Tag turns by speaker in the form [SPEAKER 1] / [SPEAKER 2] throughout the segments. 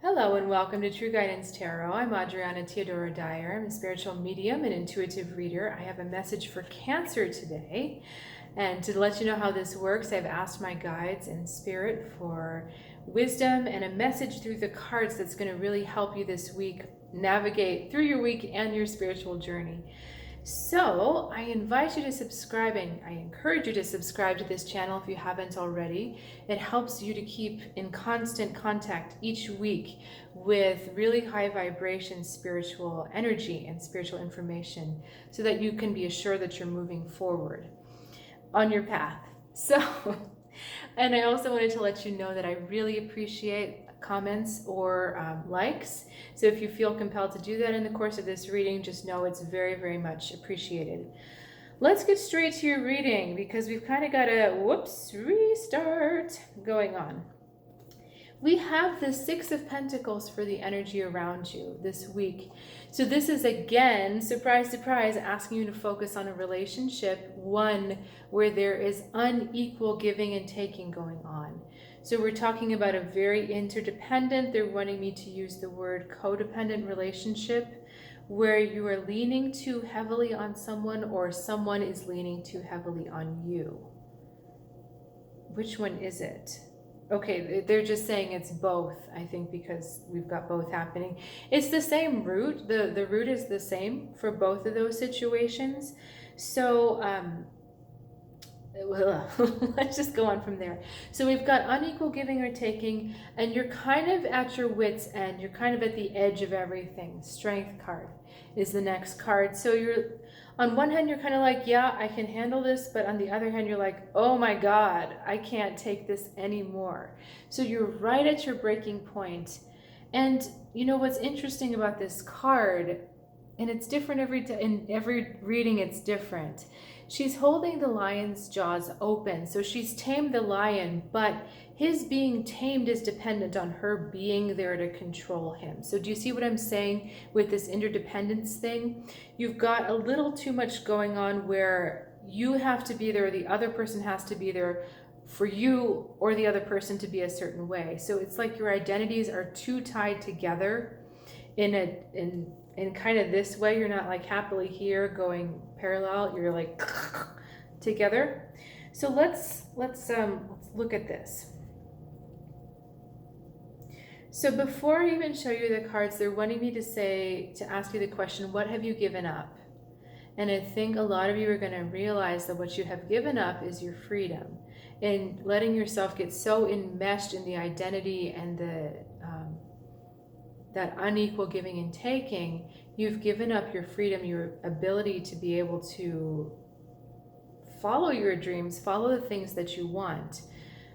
[SPEAKER 1] Hello and welcome to True Guidance Tarot. I'm Adriana Teodoro-Dier. I'm a spiritual medium and intuitive reader. I have a message for Cancer today. And to let you know how this works, I've asked my guides in spirit for wisdom and a message through the cards that's going to really help you this week navigate through your week and your spiritual journey. So I invite you to subscribe, and I encourage you to subscribe to this channel if you haven't already. It helps you to keep in constant contact each week with really high vibration spiritual energy and spiritual information so that you can be assured that you're moving forward on your path. And I also wanted to let you know that I really appreciate comments or likes. So if you feel compelled to do that in the course of this reading, just know it's very, very much appreciated. Let's get straight to your reading because we've kind of got a restart going on. We have the Six of Pentacles for the energy around you this week. So this is, again, surprise, surprise, asking you to focus on a relationship, one where there is unequal giving and taking going on. So we're talking about a very interdependent, they're wanting me to use the word codependent relationship, where you are leaning too heavily on someone or someone is leaning too heavily on you. Which one is it? Okay, they're just saying it's both, I think, because we've got both happening. It's the same root. The root is the same for both of those situations. So let's just go on from there. So we've got unequal giving or taking, and you're kind of at your wit's end. You're kind of at the edge of everything. Strength card is the next card. So you're, on one hand, you're kind of like, yeah, I can handle this. But on the other hand, you're like, oh my God, I can't take this anymore. So you're right at your breaking point. And you know what's interesting about this card, and it's different in every reading, it's different. She's holding the lion's jaws open. So she's tamed the lion, but his being tamed is dependent on her being there to control him. So do you see what I'm saying with this interdependence thing? You've got a little too much going on where you have to be there, the other person has to be there for you or the other person to be a certain way. So it's like your identities are too tied together in kind of this way. You're not like happily here going parallel, you're like together. So let's look at this. So before I even show you the cards, they're wanting me to ask you the question, what have you given up? And I think a lot of you are going to realize that what you have given up is your freedom, and letting yourself get so enmeshed in the identity and that unequal giving and taking. You've given up your freedom, your ability to be able to follow your dreams, follow the things that you want.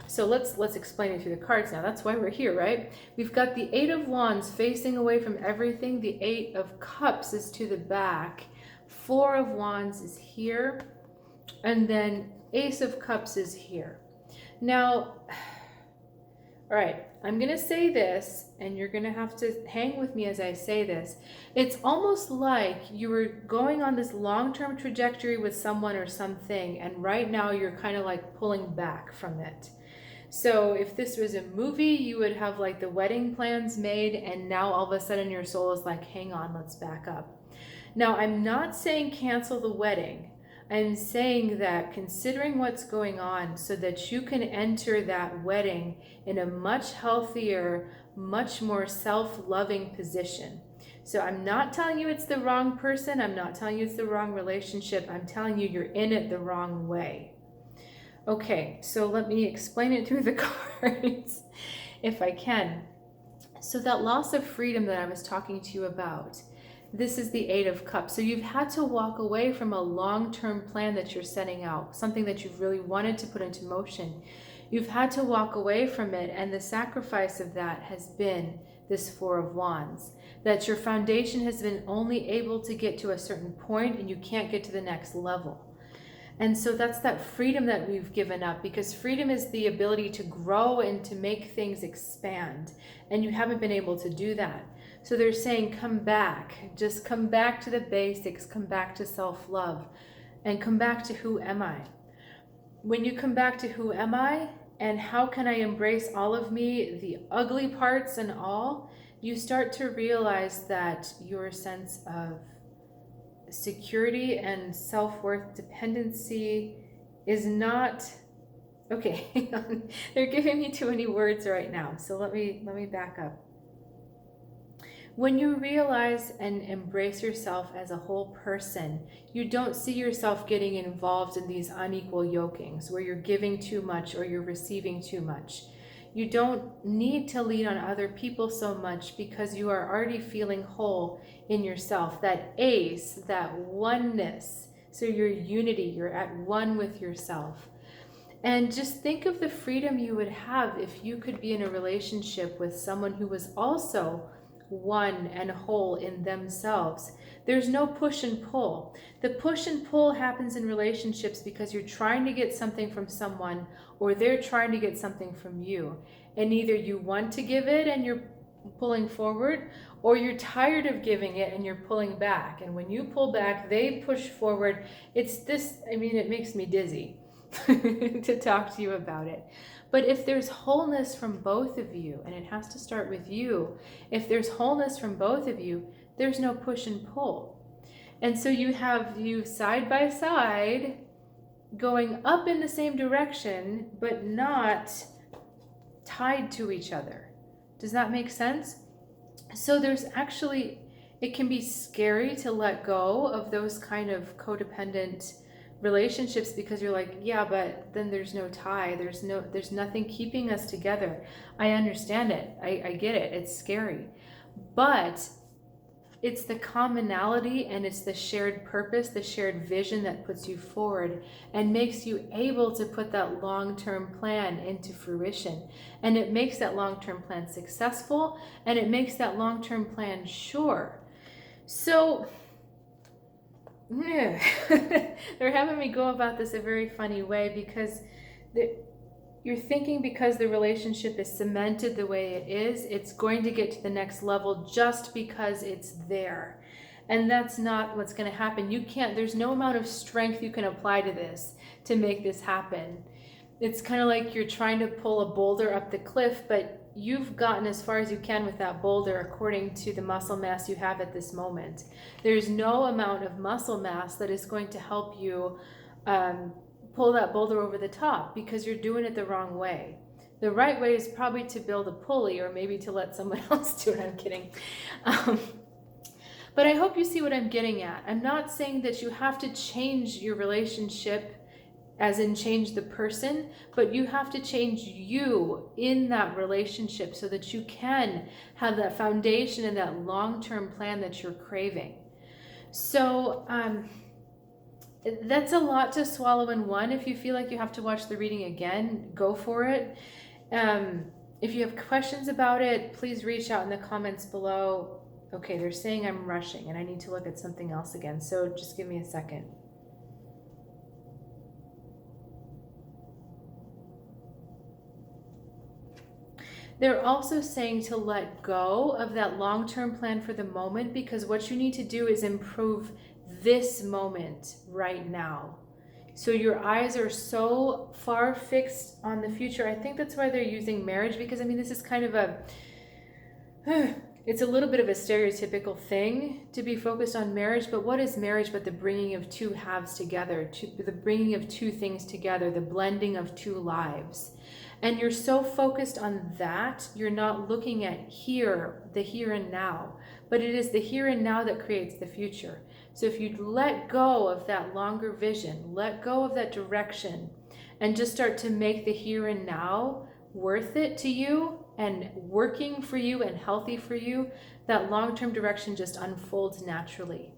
[SPEAKER 1] So let's explain it through the cards now. That's why we're here, right? We've got the Eight of Wands facing away from everything. The Eight of Cups is to the back. Four of Wands is here. And then Ace of Cups is here. Now, all right, I'm going to say this, and you're going to have to hang with me as I say this. It's almost like you were going on this long-term trajectory with someone or something, and right now you're kind of like pulling back from it. So if this was a movie, you would have like the wedding plans made, and now all of a sudden your soul is like, hang on, let's back up. Now, I'm not saying cancel the wedding. I'm saying that considering what's going on so that you can enter that wedding in a much healthier, much more self-loving position. So I'm not telling you it's the wrong person. I'm not telling you it's the wrong relationship. I'm telling you you're in it the wrong way. Okay, so let me explain it through the cards if I can. So that loss of freedom that I was talking to you about, this is the Eight of Cups. So you've had to walk away from a long-term plan that you're setting out, something that you've really wanted to put into motion. You've had to walk away from it, and the sacrifice of that has been this Four of Wands, that your foundation has been only able to get to a certain point and you can't get to the next level. And so that's that freedom that we've given up, because freedom is the ability to grow and to make things expand, and you haven't been able to do that. So they're saying, come back, just come back to the basics, come back to self-love, and come back to who am I? When you come back to who am I, and how can I embrace all of me, the ugly parts and all, you start to realize that your sense of security and self-worth dependency is not okay. Hang on. They're giving me too many words right now, so let me back up. When you realize and embrace yourself as a whole person, you don't see yourself getting involved in these unequal yokings where you're giving too much or you're receiving too much. You don't need to lean on other people so much because you are already feeling whole in yourself, that ace, that oneness. So your unity, you're at one with yourself. And just think of the freedom you would have if you could be in a relationship with someone who was also one and whole in themselves. There's no push and pull. The push and pull happens in relationships because you're trying to get something from someone or they're trying to get something from you. And either you want to give it and you're pulling forward, or you're tired of giving it and you're pulling back. And when you pull back, they push forward. It's this, I mean, it makes me dizzy to talk to you about it. But if there's wholeness from both of you, and it has to start with you, if there's wholeness from both of you, there's no push and pull. And so you have you side by side going up in the same direction, but not tied to each other. Does that make sense? So there's actually, it can be scary to let go of those kind of codependent relationships because you're like, yeah, but then there's no tie, there's nothing keeping us together. I understand it, I get it, it's scary, but it's the commonality and it's the shared purpose, the shared vision that puts you forward and makes you able to put that long-term plan into fruition. And it makes that long-term plan successful, and it makes that long-term plan sure. So they're having me go about this a very funny way because you're thinking because the relationship is cemented the way it is, it's going to get to the next level just because it's there. And that's not what's going to happen. You can't, there's no amount of strength you can apply to this to make this happen. It's kind of like you're trying to pull a boulder up the cliff, but you've gotten as far as you can with that boulder according to the muscle mass you have at this moment. There's no amount of muscle mass that is going to help you pull that boulder over the top because you're doing it the wrong way. The right way is probably to build a pulley or maybe to let someone else do it. I'm kidding. But I hope you see what I'm getting at. I'm not saying that you have to change your relationship as in change the person, but you have to change you in that relationship so that you can have that foundation and that long-term plan that you're craving. So that's a lot to swallow in one. If you feel like you have to watch the reading again, go for it. If you have questions about it, please reach out in the comments below. Okay, they're saying I'm rushing and I need to look at something else again, so just give me a second. They're also saying to let go of that long-term plan for the moment because what you need to do is improve this moment right now. So your eyes are so far fixed on the future. I think that's why they're using marriage because, I mean, this is kind of a, it's a little bit of a stereotypical thing to be focused on marriage, but what is marriage but the bringing of two halves together, the bringing of two things together, the blending of two lives. And you're so focused on that, you're not looking at the here and now, but it is the here and now that creates the future. So if you let go of that longer vision, let go of that direction, and just start to make the here and now worth it to you and working for you and healthy for you, that long-term direction just unfolds naturally.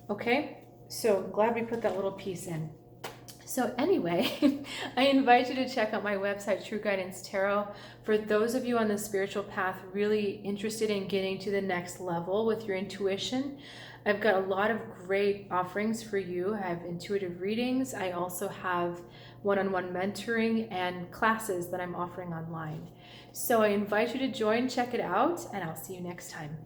[SPEAKER 1] Okay, so I'm glad we put that little piece in. So anyway, I invite you to check out my website, True Guidance Tarot. For those of you on the spiritual path really interested in getting to the next level with your intuition, I've got a lot of great offerings for you. I have intuitive readings. I also have one-on-one mentoring and classes that I'm offering online. So I invite you to join, check it out, and I'll see you next time.